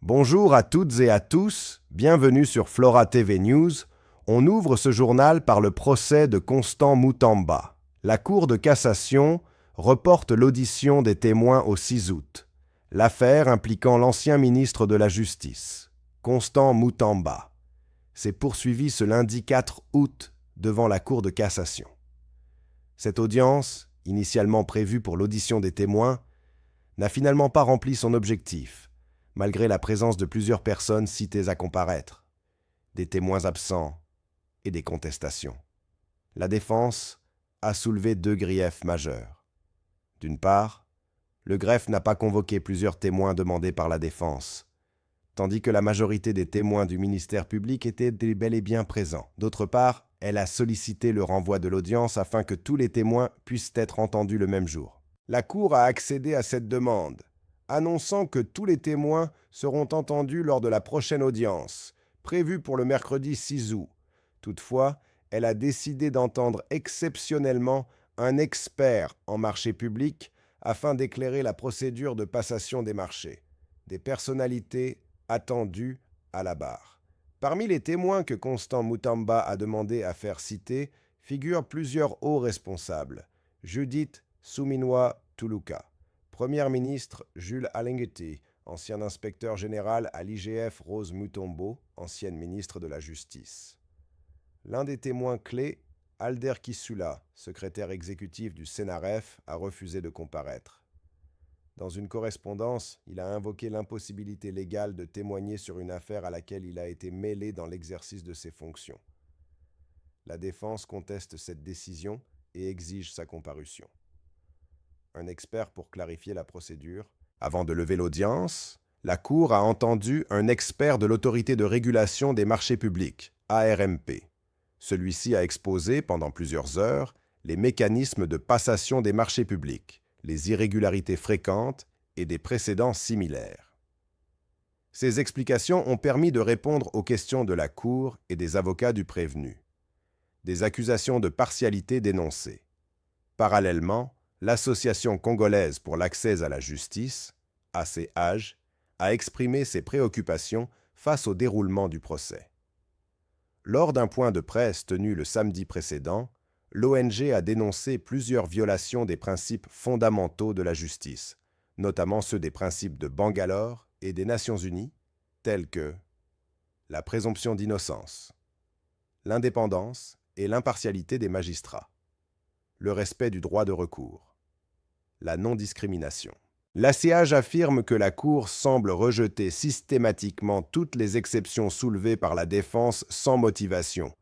Bonjour à toutes et à tous, bienvenue sur Flora TV News. On ouvre ce journal par le procès de Constant Moutamba. La Cour de cassation reporte l'audition des témoins au 6 août. L'affaire impliquant l'ancien ministre de la Justice, Constant Moutamba, s'est poursuivie ce lundi 4 août devant la Cour de cassation. Cette audience, initialement prévue pour l'audition des témoins, n'a finalement pas rempli son objectif, malgré la présence de plusieurs personnes citées à comparaître, des témoins absents et des contestations. La défense a soulevé deux griefs majeurs. D'une part, le greffe n'a pas convoqué plusieurs témoins demandés par la défense, tandis que la majorité des témoins du ministère public étaient bel et bien présents. D'autre part, elle a sollicité le renvoi de l'audience afin que tous les témoins puissent être entendus le même jour. La Cour a accédé à cette demande, annonçant que tous les témoins seront entendus lors de la prochaine audience, prévue pour le mercredi 6 août. Toutefois, elle a décidé d'entendre exceptionnellement un expert en marché public afin d'éclairer la procédure de passation des marchés, des personnalités attendues à la barre. Parmi les témoins que Constant Moutamba a demandé à faire citer figurent plusieurs hauts responsables. Judith Suminwa Tuluka, Premier ministre Jules Alingeti, ancien inspecteur général à l'IGF Rose Mutombo, ancienne ministre de la Justice. L'un des témoins clés, Alder Kisula, secrétaire exécutif du Sénaref, a refusé de comparaître. Dans une correspondance, il a invoqué l'impossibilité légale de témoigner sur une affaire à laquelle il a été mêlé dans l'exercice de ses fonctions. La défense conteste cette décision et exige sa comparution. Un expert pour clarifier la procédure. Avant de lever l'audience, la Cour a entendu un expert de l'Autorité de régulation des marchés publics, ARMP. Celui-ci a exposé pendant plusieurs heures les mécanismes de passation des marchés publics, les irrégularités fréquentes et des précédents similaires. Ces explications ont permis de répondre aux questions de la Cour et des avocats du prévenu. Des accusations de partialité dénoncées. Parallèlement, l'Association congolaise pour l'accès à la justice, ACH, a exprimé ses préoccupations face au déroulement du procès. Lors d'un point de presse tenu le samedi précédent, l'ONG a dénoncé plusieurs violations des principes fondamentaux de la justice, notamment ceux des principes de Bangalore et des Nations Unies, tels que la présomption d'innocence, l'indépendance et l'impartialité des magistrats, le respect du droit de recours, la non-discrimination. L'ACH affirme que la Cour semble rejeter systématiquement toutes les exceptions soulevées par la défense sans motivation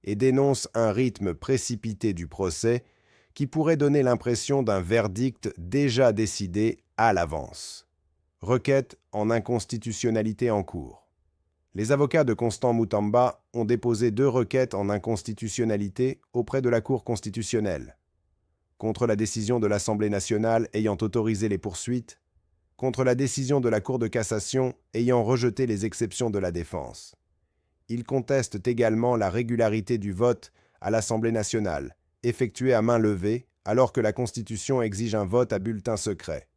et dénonce un rythme précipité du procès qui pourrait donner l'impression d'un verdict déjà décidé à l'avance. Requête en inconstitutionnalité en cours. Les avocats de Constant Moutamba ont déposé 2 requêtes en inconstitutionnalité auprès de la Cour constitutionnelle, contre la décision de l'Assemblée nationale ayant autorisé les poursuites, contre la décision de la Cour de cassation ayant rejeté les exceptions de la défense. Ils contestent également la régularité du vote à l'Assemblée nationale, effectué à main levée, alors que la Constitution exige un vote à bulletin secret.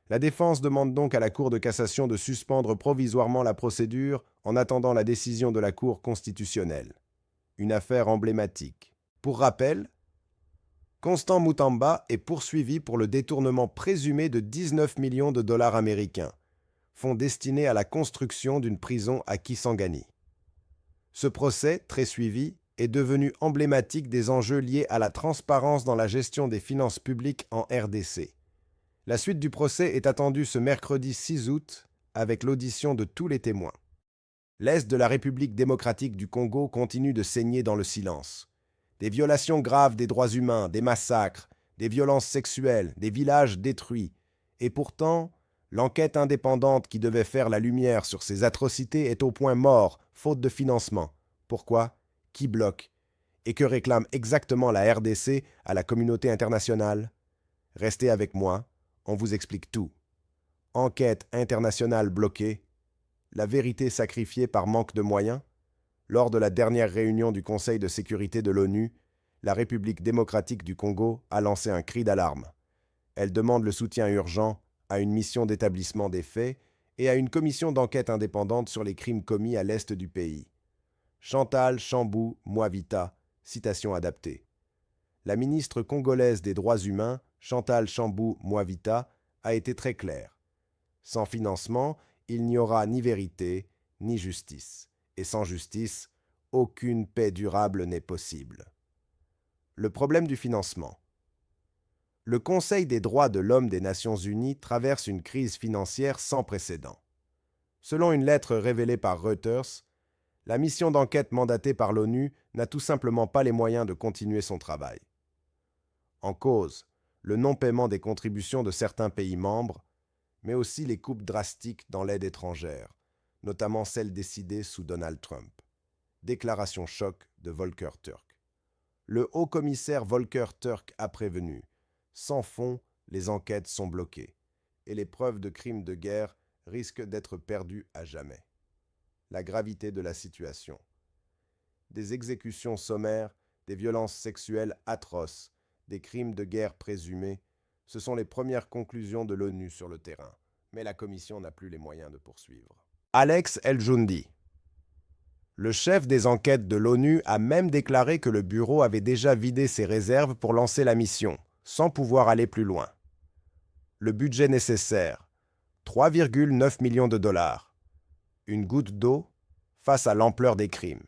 La défense demande donc à la Cour de cassation de suspendre provisoirement la procédure en attendant la décision de la Cour constitutionnelle. Une affaire emblématique. Pour rappel, Constant Moutamba est poursuivi pour le détournement présumé de 19 millions de dollars américains, fonds destinés à la construction d'une prison à Kisangani. Ce procès, très suivi, est devenu emblématique des enjeux liés à la transparence dans la gestion des finances publiques en RDC. La suite du procès est attendue ce mercredi 6 août avec l'audition de tous les témoins. L'Est de la République démocratique du Congo continue de saigner dans le silence. Des violations graves des droits humains, des massacres, des violences sexuelles, des villages détruits. Et pourtant, l'enquête indépendante qui devait faire la lumière sur ces atrocités est au point mort, faute de financement. Pourquoi? Qui bloque? Et que réclame exactement la RDC à la communauté internationale? Restez avec moi, on vous explique tout. Enquête internationale bloquée, la vérité sacrifiée par manque de moyens? Lors de la dernière réunion du Conseil de sécurité de l'ONU, la République démocratique du Congo a lancé un cri d'alarme. Elle demande le soutien urgent à une mission d'établissement des faits et à une commission d'enquête indépendante sur les crimes commis à l'est du pays. Chantal Chambou-Mwavita, citation adaptée. La ministre congolaise des Droits humains, Chantal Chambou-Mwavita, a été très claire. Sans financement, il n'y aura ni vérité, ni justice. Et sans justice, aucune paix durable n'est possible. Le problème du financement. Le Conseil des droits de l'homme des Nations unies traverse une crise financière sans précédent. Selon une lettre révélée par Reuters, la mission d'enquête mandatée par l'ONU n'a tout simplement pas les moyens de continuer son travail. En cause, le non-paiement des contributions de certains pays membres, mais aussi les coupes drastiques dans l'aide étrangère, notamment celles décidées sous Donald Trump. Déclaration choc de Volker Turk. Le haut-commissaire Volker Turk a prévenu. Sans fonds, les enquêtes sont bloquées et les preuves de crimes de guerre risquent d'être perdues à jamais. La gravité de la situation. Des exécutions sommaires, des violences sexuelles atroces, des crimes de guerre présumés, ce sont les premières conclusions de l'ONU sur le terrain, mais la Commission n'a plus les moyens de poursuivre. Alex El-Joundi. Le chef des enquêtes de l'ONU a même déclaré que le bureau avait déjà vidé ses réserves pour lancer la mission, sans pouvoir aller plus loin. Le budget nécessaire, 3,9 millions de dollars. Une goutte d'eau face à l'ampleur des crimes.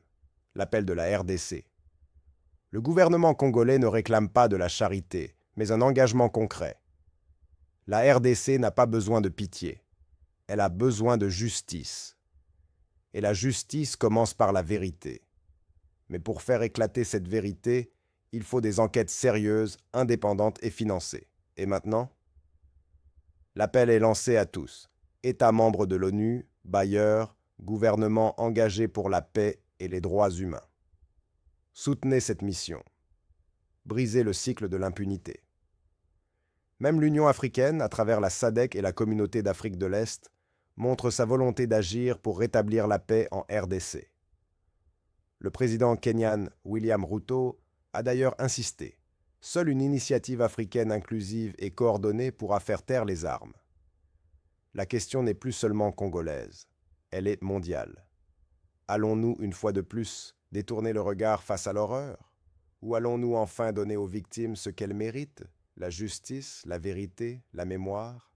L'appel de la RDC. Le gouvernement congolais ne réclame pas de la charité, mais un engagement concret. La RDC n'a pas besoin de pitié. Elle a besoin de justice. Et la justice commence par la vérité. Mais pour faire éclater cette vérité, il faut des enquêtes sérieuses, indépendantes et financées. Et maintenant ? L'appel est lancé à tous. États membres de l'ONU, bailleurs, gouvernements engagés pour la paix et les droits humains. Soutenez cette mission. Brisez le cycle de l'impunité. Même l'Union africaine, à travers la SADC et la Communauté d'Afrique de l'Est, montre sa volonté d'agir pour rétablir la paix en RDC. Le président kenyan William Ruto a d'ailleurs insisté. Seule une initiative africaine inclusive et coordonnée pourra faire taire les armes. La question n'est plus seulement congolaise, elle est mondiale. Allons-nous, une fois de plus, détourner le regard face à l'horreur? Ou allons-nous enfin donner aux victimes ce qu'elles méritent, la justice, la vérité, la mémoire?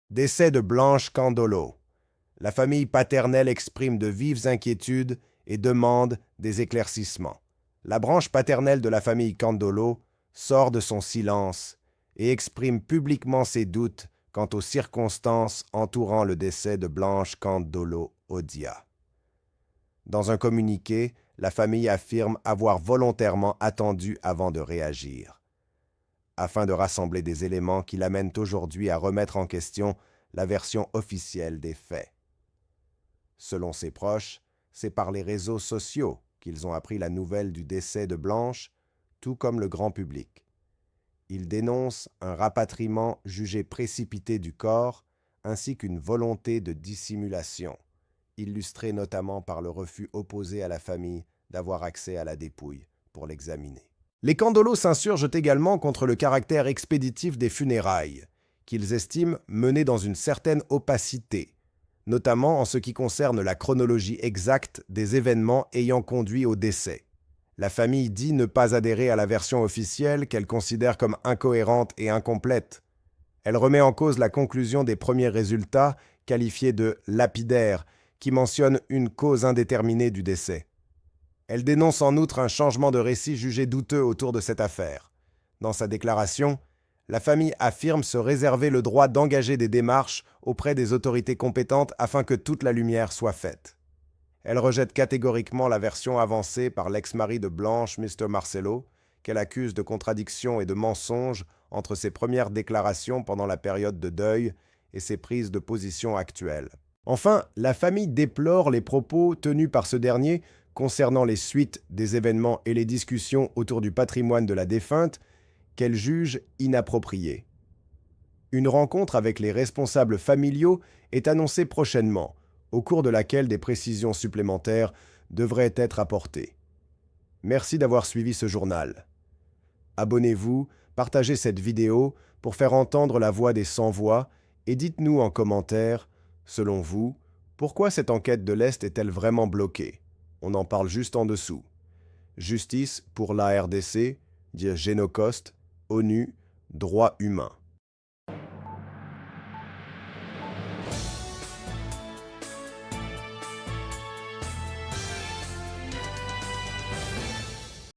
Décès de Blanche Candolo. La famille paternelle exprime de vives inquiétudes et demande des éclaircissements. La branche paternelle de la famille Candolo sort de son silence et exprime publiquement ses doutes quant aux circonstances entourant le décès de Blanche Candolo Odia. Dans un communiqué, la famille affirme avoir volontairement attendu avant de réagir, afin de rassembler des éléments qui l'amènent aujourd'hui à remettre en question la version officielle des faits. Selon ses proches, c'est par les réseaux sociaux qu'ils ont appris la nouvelle du décès de Blanche, tout comme le grand public. Ils dénoncent un rapatriement jugé précipité du corps, ainsi qu'une volonté de dissimulation, illustrée notamment par le refus opposé à la famille d'avoir accès à la dépouille pour l'examiner. Les Candolo s'insurgent également contre le caractère expéditif des funérailles, qu'ils estiment menées dans une certaine opacité, notamment en ce qui concerne la chronologie exacte des événements ayant conduit au décès. La famille dit ne pas adhérer à la version officielle qu'elle considère comme incohérente et incomplète. Elle remet en cause la conclusion des premiers résultats, qualifiés de lapidaires, qui mentionnent une cause indéterminée du décès. Elle dénonce en outre un changement de récit jugé douteux autour de cette affaire. Dans sa déclaration, la famille affirme se réserver le droit d'engager des démarches auprès des autorités compétentes afin que toute la lumière soit faite. Elle rejette catégoriquement la version avancée par l'ex-mari de Blanche, Mr. Marcelo, qu'elle accuse de contradictions et de mensonges entre ses premières déclarations pendant la période de deuil et ses prises de position actuelles. Enfin, la famille déplore les propos tenus par ce dernier concernant les suites des événements et les discussions autour du patrimoine de la défunte qu'elle juge inappropriées. Une rencontre avec les responsables familiaux est annoncée prochainement, au cours de laquelle des précisions supplémentaires devraient être apportées. Merci d'avoir suivi ce journal. Abonnez-vous, partagez cette vidéo pour faire entendre la voix des sans-voix et dites-nous en commentaire Selon vous, pourquoi cette enquête de l'Est est-elle vraiment bloquée? On en parle juste en dessous. Justice pour la RDC, dire Génocost, ONU, droits humains.